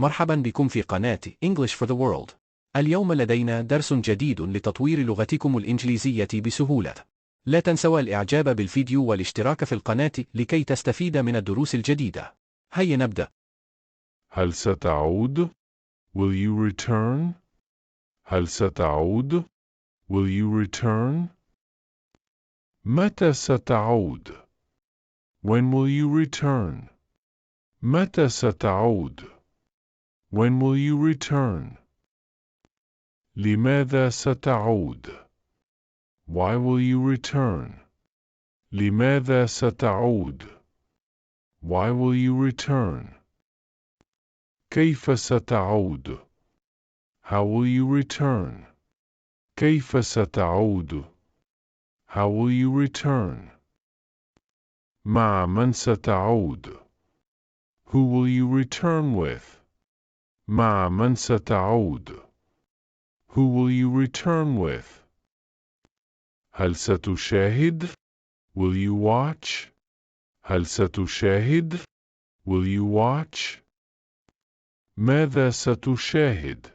مرحبا بكم في قناة English for the World. اليوم لدينا درس جديد لتطوير لغتكم الإنجليزية بسهولة. لا تنسوا الإعجاب بالفيديو والاشتراك في القناة لكي تستفيد من الدروس الجديدة. هيا نبدأ. هل ستعود؟ Will you return? هل ستعود؟ Will you return? متى ستعود؟ When will you return? متى ستعود؟ When will you return? لماذا ستعود؟ Why will you return? لماذا ستعود؟ Why will you return? كيف ستعود؟ How will you return? كيف ستعود؟ How will you return? مع من ستعود؟ Who will you return with? مع من ستعود؟ Who will you return with? هل ستشاهد؟ Will you watch? هل ستشاهد؟ Will you watch? ماذا ستشاهد؟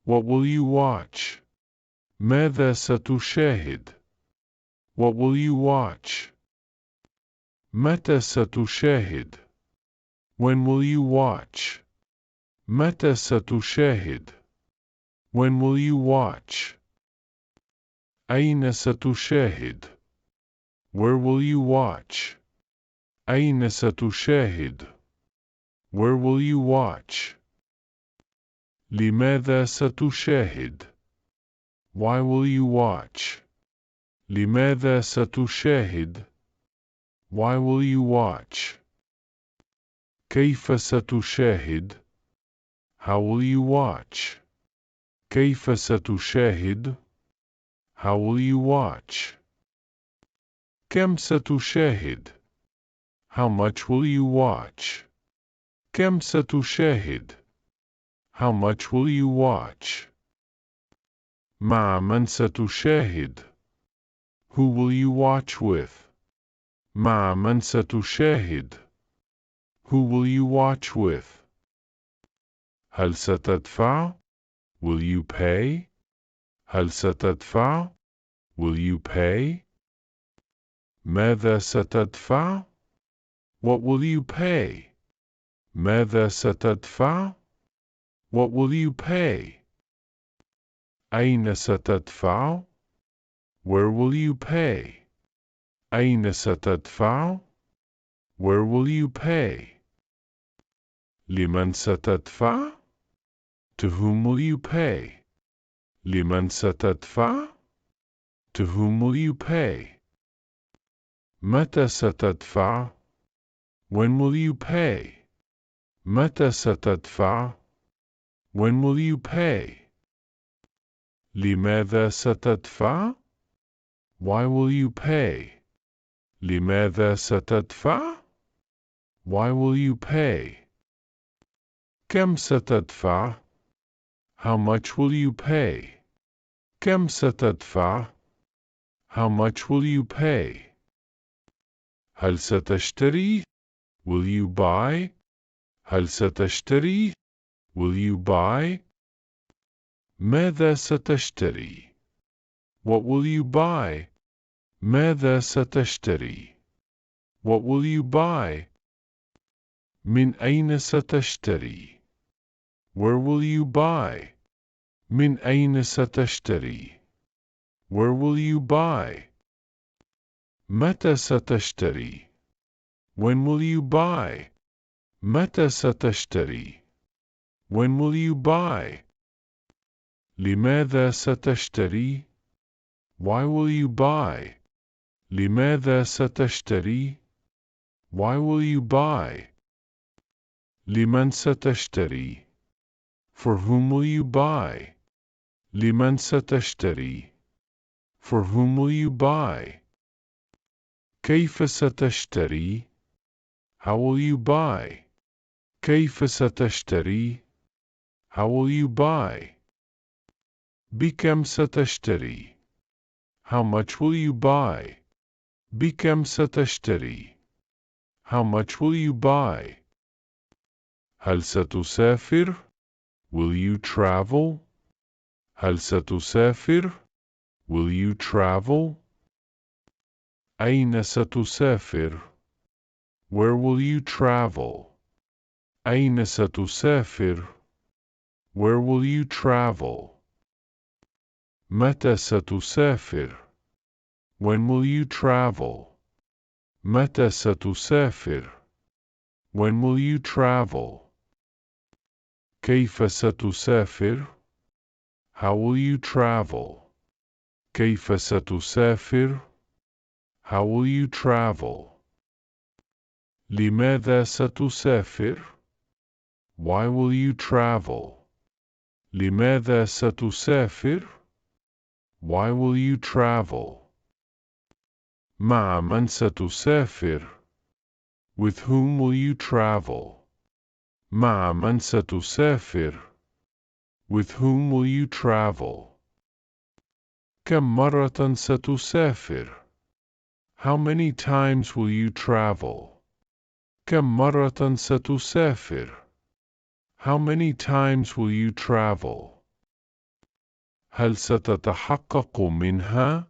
What will you watch? ماذا ستشاهد؟ What will you watch? متى ستشاهد؟ When will you watch? متى ستشاهد؟ When will you watch? أين ستشاهد؟ Where will you watch? أين ستشاهد؟ Where will you watch? لماذا ستشاهد؟ Why will you watch? لماذا ستشاهد؟ Why will you watch? كيف ستشاهد؟ How will you watch? كيف ستشاهد؟ How will you watch? كم ستشاهد؟ How much will you watch? كم ستشاهد؟ How much will you watch? مع من ستشاهد؟ Who will you watch with? مع من ستشاهد؟ Who will you watch with? هل ستدفع؟ Will you pay? هل ستدفع؟ Will you pay? ماذا ستدفع؟ What will you pay? ماذا ستدفع؟ What will you pay? أين ستدفع؟ Where will you pay? أين ستدفع؟ Where will you pay? لمن ستدفع؟ To whom will you pay? لمن ستدفع؟ To whom will you pay? متى ستدفع؟ When will you pay? متى ستدفع؟ When will you pay? لماذا ستدفع؟ Why will you pay? لماذا ستدفع؟ Why will you pay? كم ستدفع؟ How much will you pay? كم ستدفع؟ How much will you pay? هل ستشتري؟ Will you buy? هل ستشتري؟ Will you buy? ماذا ستشتري؟ What will you buy? ماذا ستشتري؟ What will you buy? من أين ستشتري؟ Where will you buy? من أين ستشتري؟ Where will you buy? متى ستشتري؟ When will you buy? متى ستشتري؟ When will you buy? لماذا ستشتري؟ Why will you buy? لماذا ستشتري؟ Why will you buy? لمن ستشتري؟ For whom will you buy? لمن ستشتري؟ For whom will you buy? كيف ستشتري؟ How will you buy? كيف ستشتري؟ How will you buy? بكم ستشتري؟ How much will you buy? بكم ستشتري؟ How much will you buy? هل ستسافر؟ Will you travel? هل ستسافر؟ Will you travel? أين ستسافر؟ Where will you travel? أين ستسافر؟ Where will you travel? متى ستسافر؟ When will you travel? متى ستسافر؟ When will you travel? كيف ستسافر؟ How will you travel? كيف ستسافر؟ How will you travel? لماذا ستسافر؟ Why will you travel? لماذا ستسافر؟ Why will you travel? مع من ستسافر؟ With whom will you travel? مع من ستسافر؟ With whom will you travel? كم مرة ستسافر؟ How many times will you travel? كم مرة ستسافر؟ How many times will you travel? هل ستتحقق منها؟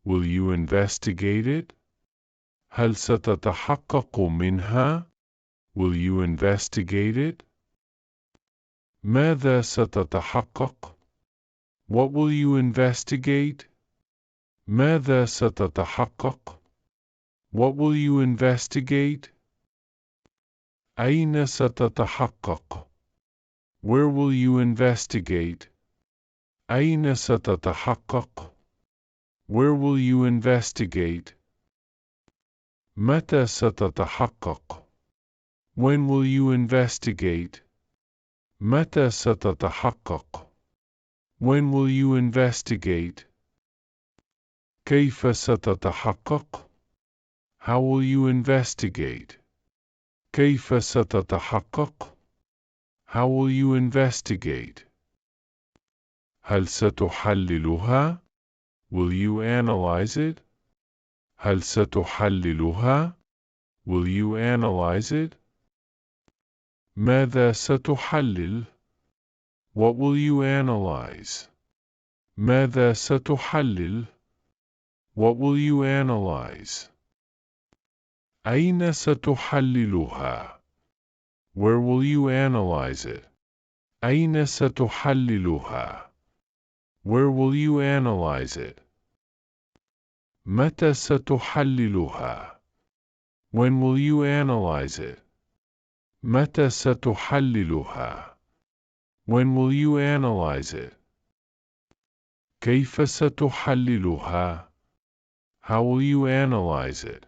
Will you investigate it? هل ستتحقق منها؟ Will you investigate it? ماذا ستتحقق؟ What will you investigate? ماذا ستتحقق؟ What will you investigate? أين ستتحقق؟ Where will you investigate? أين ستتحقق؟ Where will you investigate? متى ستتحقق؟ When will you investigate? متى ستتحقق؟ When will you investigate? كيف ستتحقق؟ How will you investigate? كيف ستتحقق؟ How will you investigate? هل ستحللها؟ Will you analyze it? هل ستحللها؟ Will you analyze it? ماذا ستحلل؟ What will you analyze? ماذا ستحلل؟ What will you analyze? أين ستحللها؟ Where will you analyze it? أين ستحللها؟ Where will you analyze it? متى ستحللها؟ When will you analyze it? متى ستحللها؟ When will you analyze it? كيف ستحللها؟ How will you analyze it?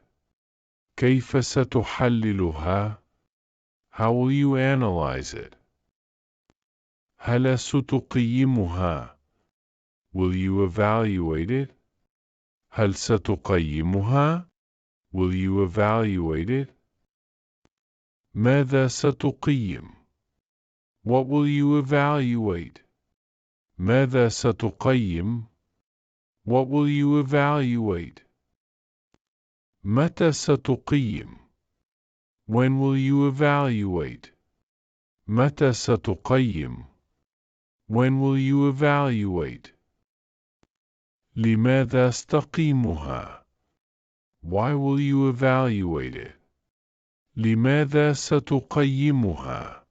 كيف ستحللها؟ How will you analyze it? هل ستقيمها؟ Will you evaluate it? هل ستقيمها؟ Will you evaluate it? ماذا ستقيم؟ What will you evaluate? ماذا ستقيم؟ What will you evaluate? متى ستقيم؟ When will you evaluate? متى ستقيم؟ When will you evaluate? لماذا استقيمها؟ Why will you evaluate it? لماذا ستقيمها؟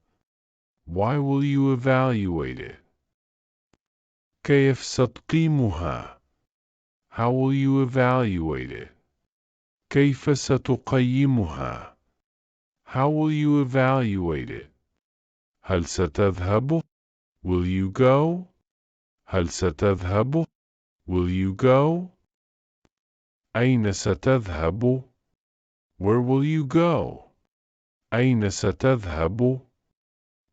Why will you evaluate it? كيف ستقيمها؟ How will you evaluate it? كيف ستقيمها؟ How will you evaluate it? هل ستذهب؟ Will you go? هل ستذهب؟ Will you go? أين ستذهب؟ Where will you go? أين ستذهب؟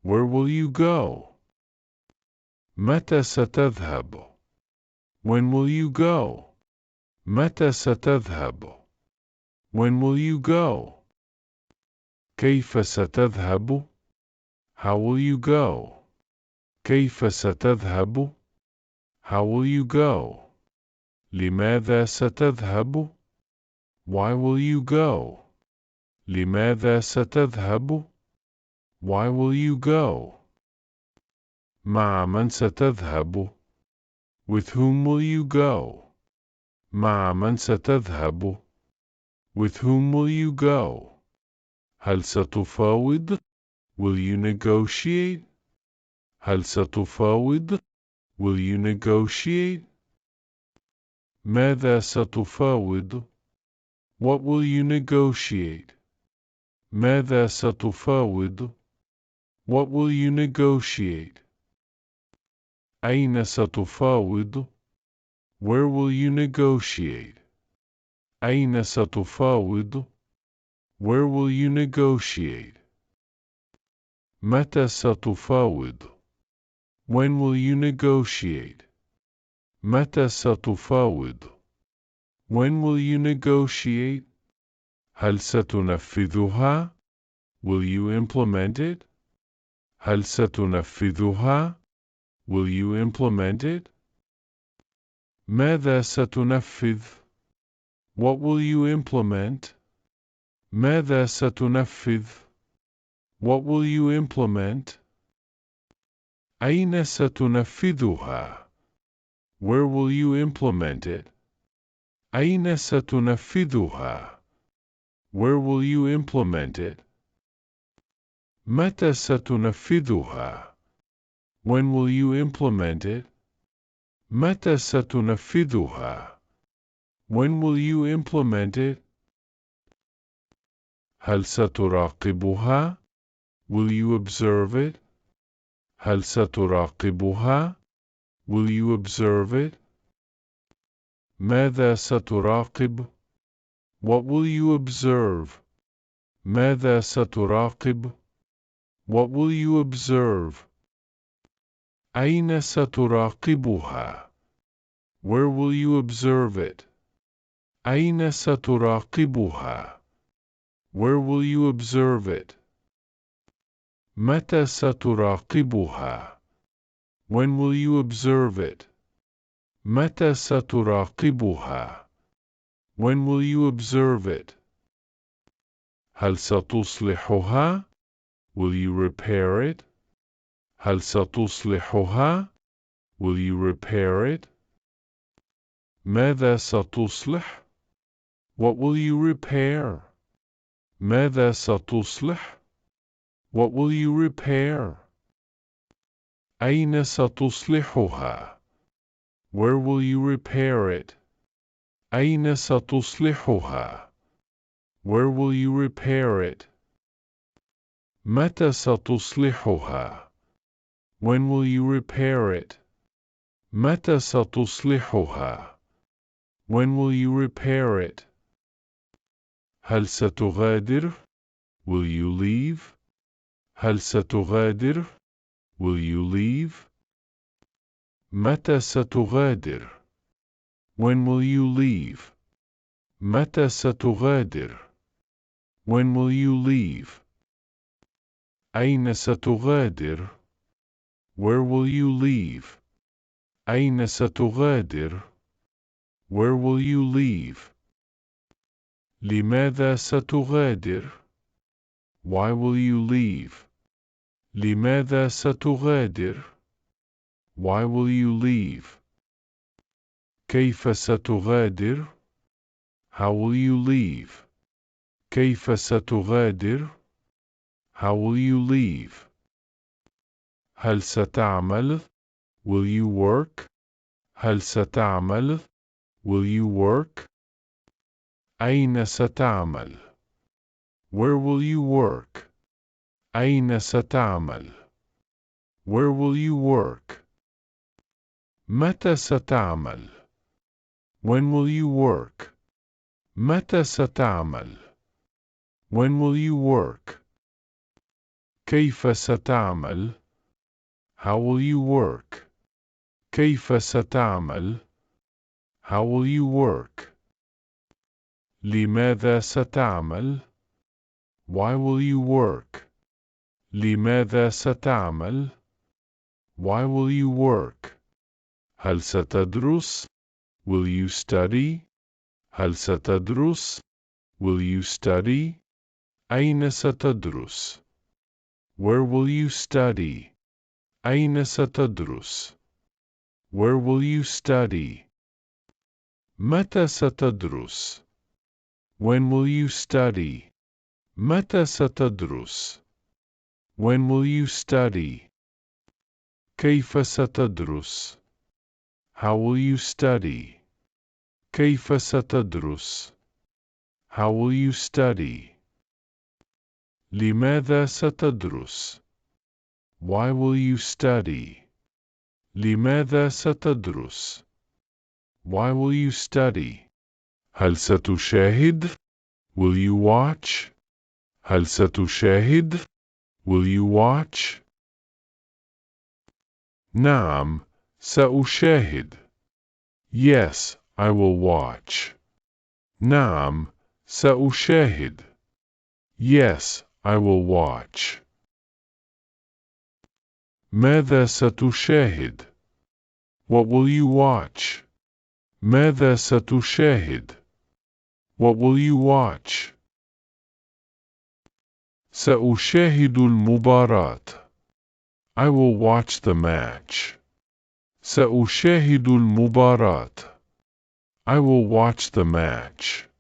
Where will you go? متى ستذهب؟ When will you go? متى ستذهب؟ When will you go? كيف ستذهب؟ How will you go? كيف ستذهب؟ How will you go? لماذا ستذهب؟ Why will you go? لماذا ستذهب؟ Why will you go? مع من ستذهب? With whom will you go? مع من ستذهب? With whom will you go? هل ستفاوض? Will you negotiate? هل ستفاوض؟ Will you negotiate? ماذا ستفاوض؟ What will you negotiate? ماذا ستفاوض؟ What will you negotiate? أين ستفاوض؟ Where will you negotiate? أين ستفاوض؟ Where will you negotiate? متى ستفاوض؟ When will you negotiate? متى ستفاوض؟ When will you negotiate? هل ستنفذها؟ Will you implement it? هل ستنفذها؟ Will you implement it? ماذا ستنفذ؟ What will you implement? ماذا ستنفذ؟ What will you implement? أين ستنفذها؟ Where will you implement it? أين ستنفذها؟ Where will you implement it? متى ستنفذها؟ When will you implement it? متى ستنفذها؟ When will you implement it? هل ستراقبها؟ Will you observe it? هل ستراقبها؟ Will you observe it? ماذا ستراقب؟ What will you observe? ماذا ستراقب؟ What will you observe? أين ستراقبها؟ Where will you observe it? أين ستراقبها؟ Where will you observe it? متى ستراقبها؟ When will you observe it? متى ستراقبها؟ When will you observe it? هل ستصلحها؟ Will you repair it? هل ستصلحها؟ Will you repair it? ماذا ستصلح؟ What will you repair? ماذا ستصلح؟ What will you repair? أين ستصلحها؟ Where will you repair it? أين ستصلحها؟ Where will you repair it? متى ستصلحها؟ When will you repair it? متى ستصلحها؟ When will you repair it? هل ستغادر؟ Will you leave? هل ستغادر؟ Will you leave? متى ستغادر؟ When will you leave? متى ستغادر؟ When will you leave? أين ستغادر؟ Where will you leave? أين ستغادر؟ Where will you leave? لماذا ستغادر؟ Why will you leave? لماذا ستغادر؟ Why will you leave? كيف ستغادر؟ How will you leave? كيف ستغادر؟ How will you leave? هل ستعمل؟ Will you work? هل ستعمل؟ Will you work? أين ستعمل؟ Where will you work? أين ستعمل؟ Where will you work? متى ستعمل؟ When will you work? متى ستعمل؟ When will you work? كيف ستعمل؟ How will you work? كيف ستعمل؟ How will you work? لماذا ستعمل؟ Why will you work? لماذا ستعمل؟ Why will you work? هل ستدرس؟ Will you study? هل ستدرس؟ Will you study? أين ستدرس؟ Where will you study? أين ستدرس؟ Where will you study? متى ستدرس؟ When will you study? متى ستدرس؟ When will you study? كيف ستدرس؟ How will you study? كيف ستدرس؟ How will you study? لماذا ستدرس؟ Why will you study? لماذا ستدرس؟ Why will you study? هل ستشاهد؟ Will you watch? هل ستشاهد؟ Will you watch? نعم، سأشاهد. Yes, I will watch. نعم، سأشاهد. Yes, I will watch. ماذا ستشاهد؟ What will you watch? ماذا ستشاهد؟ What will you watch? سأشاهد المباراة. I will watch the match. سأشاهد المباراة. I will watch the match.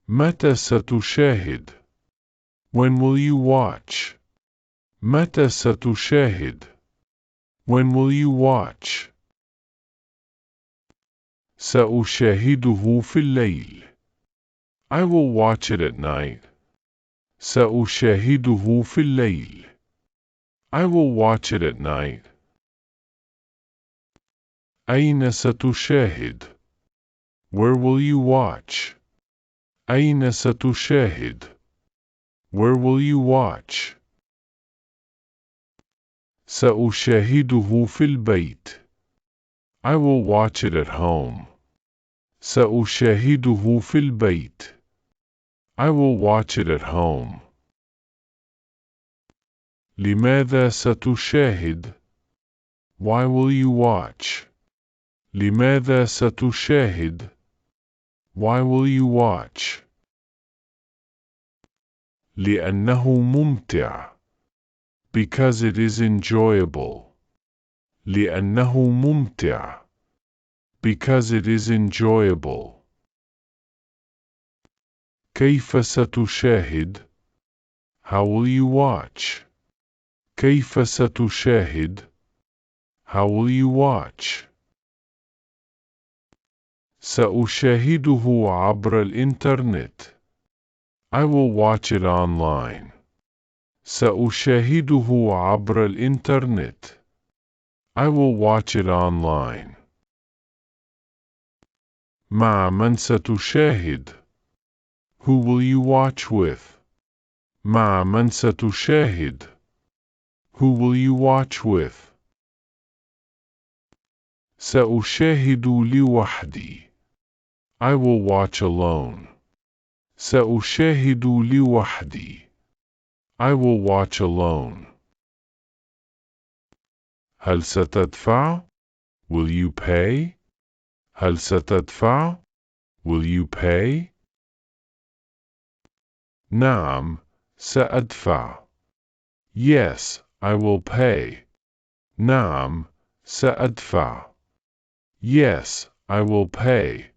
متى ستشاهد؟ When will you watch? متى ستشاهد؟ When will you watch? سأشاهده في الليل. I will watch it at night. سأشاهده في الليل. I will watch it at night. أين ستشاهد؟ Where will you watch? أين ستشاهد؟ Where will you watch? سأشاهده في البيت. I will watch it at home. سأشاهده في البيت. I will watch it at home. لماذا ستشاهد؟ Why will you watch? لماذا ستشاهد؟ Why will you watch? لأنه ممتع. Because it is enjoyable. لأنه ممتع. Because it is enjoyable. كيف ستشاهد؟ How will you watch? كيف ستشاهد؟ How will you watch? سأشاهده عبر الإنترنت. I will watch it online. سأشاهده عبر الإنترنت. I will watch it online. مع من ستشاهد؟ Who will you watch with? مع من ستشاهد؟ Who will you watch with? سأشاهد لوحدي. I will watch alone. سأشاهد لوحدي. I will watch alone. هل ستدفع؟ Will you pay? هل ستدفع؟ Will you pay? نعم، سأدفع. Yes, I will pay. نعم، سأدفع. Yes, I will pay.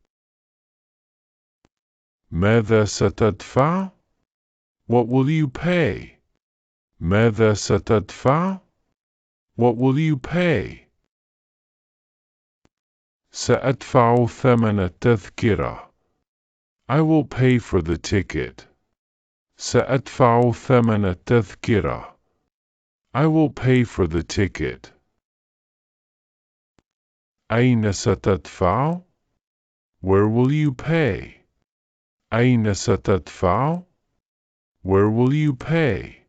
ماذا ستدفع؟ What will you pay? ماذا ستدفع؟ What will you pay? سأدفع ثمن التذكرة. I will pay for the ticket. سأدفع ثمن التذكرة. I will pay for the ticket. أين ستدفع؟ Where will you pay? أين ستدفع؟ Where will you pay?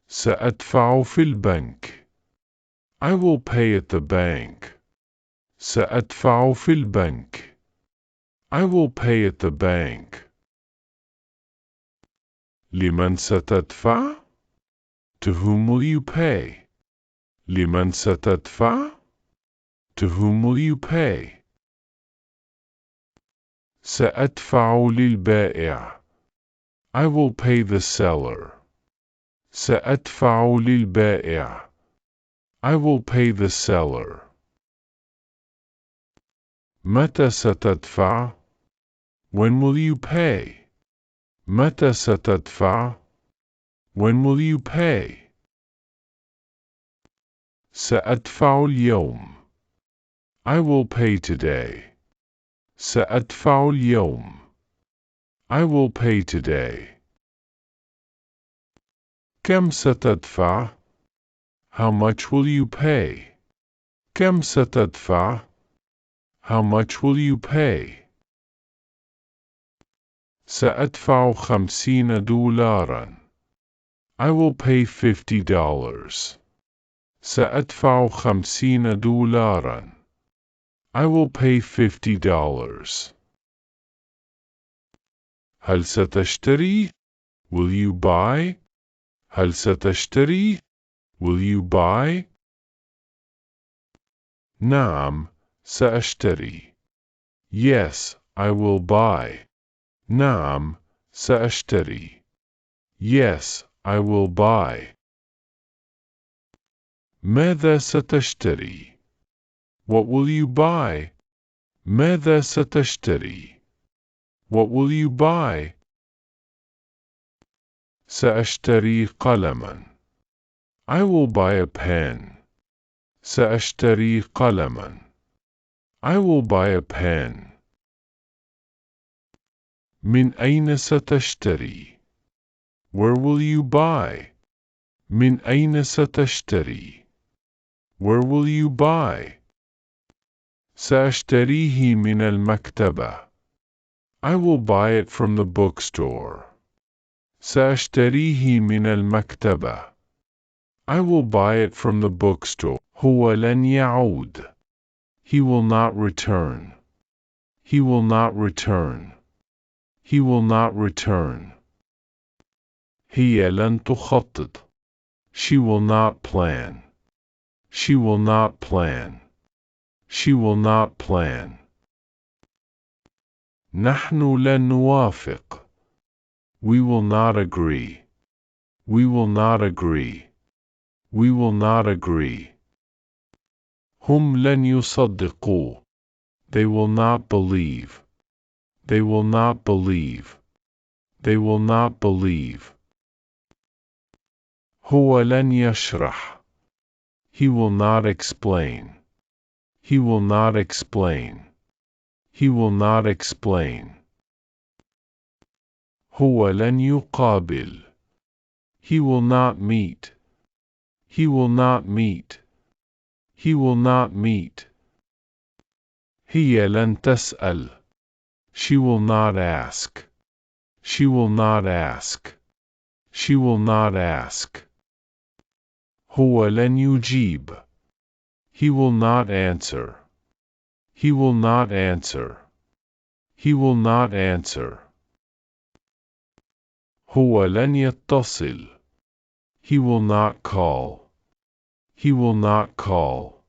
سأدفع في البنك. I will pay at the bank. سأدفع في البنك. I will pay at the bank. لمن ستدفع؟ To whom will you pay? لمن ستدفع؟ To whom will you pay? سأدفع للبائع. I will pay the seller. سأدفع للبائع. I will pay the seller. متى ستدفع؟ When will you pay? متى ستدفع؟ When will you pay? سأدفع اليوم. I will pay today. سأدفع اليوم. I will pay today. كم ستدفع؟ How much will you pay? كم ستدفع؟ How much will you pay? سأدفع $50. I will pay $50. سأدفع $50. I will pay $50. هل ستشتري؟ Will you buy? هل ستشتري؟ Will you buy? نعم، سأشتري. Yes, I will buy. نعم، سأشتري. Yes, I will buy. ماذا ستشتري؟ What will you buy? ماذا ستشتري؟ What will you buy? سأشتري قلما. I will buy a pen. سأشتري قلما. I will buy a pen. من أين ستشتري؟ Where will you buy? من أين ستشتري؟ Where will you buy? سأشتريه من المكتبة. I will buy it from the bookstore. سأشتريه من المكتبة. I will buy it from the bookstore. هو لن يعود. He will not return. He will not return. He will not return. هي لن تخطط. She will not plan. She will not plan. She will not plan. نحن لن نوافق. We will not agree. We will not agree. We will not agree. هم لن يصدقوا. They will not believe. They will not believe. They will not believe. هو لن يشرح. He will not explain. He will not explain. He will not explain. هو لن يقابل. He will not meet. He will not meet. He will not meet. هي لن تسأل. She will not ask. She will not ask. She will not ask. هو لن يجيب. He will not answer. He will not answer. He will not answer. هو لن يتصل. He will not call. He will not call.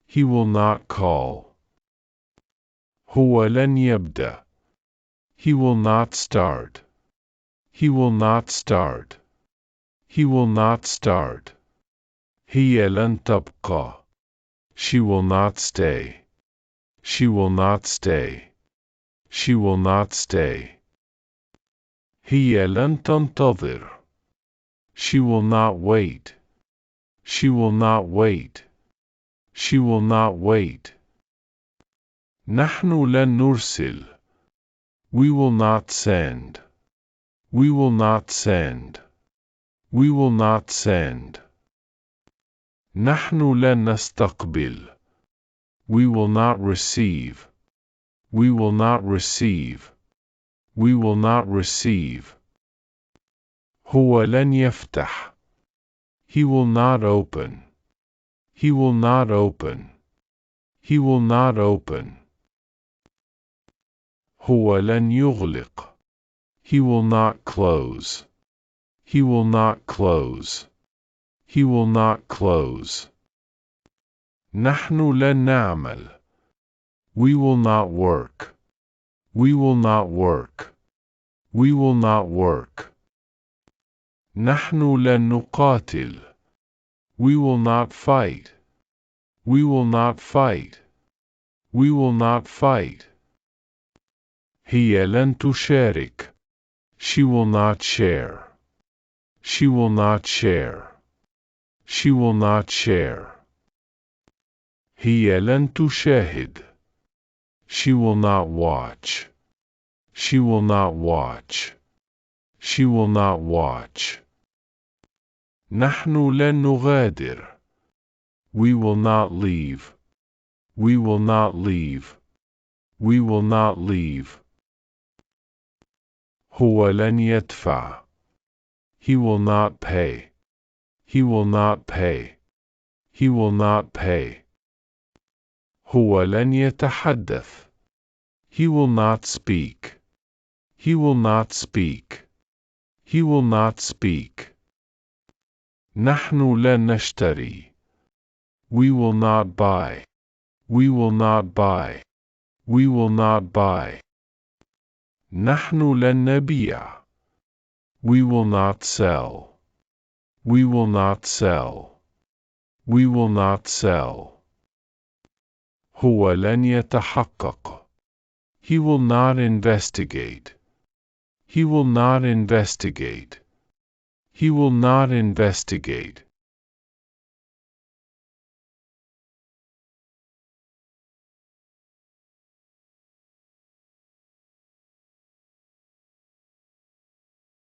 He will not call. هو لن يبدأ. He will not start. He will not start. He will not start. هي لن تبقى. She will not stay. She will not stay. She will not stay. هي لن تنتظر. She will not wait. She will not wait. She will not wait. نحن لن نرسل. We will not send. We will not send. We will not send. نحن لن نستقبل. We will not receive. We will not receive. We will not receive. هو لن يفتح. He will not open. He will not open. He will not open. هو لن يغلق. He will not close. He will not close. He will not close. نحن لن نعمل. We will not work. We will not work. We will not work. نحن لن نقاتل. We will not fight. We will not fight. We will not fight. هي لن تشارك. She will not share. She will not share. She will not share. هي لن تشاهد. She will not watch. She will not watch. She will not watch. نحن لن نغادر. We will not leave. We will not leave. We will not leave. هو لن يدفع. He will not pay. He will not pay. He will not pay. هو لن يتحدث. He will not speak. He will not speak. He will not speak. نحن لن نشتري. We will not buy. We will not buy. We will not buy. نحن لن نبيع. We will not sell. We will not sell. We will not sell. هو لن يتحقق. He will not investigate. He will not investigate. He will not investigate.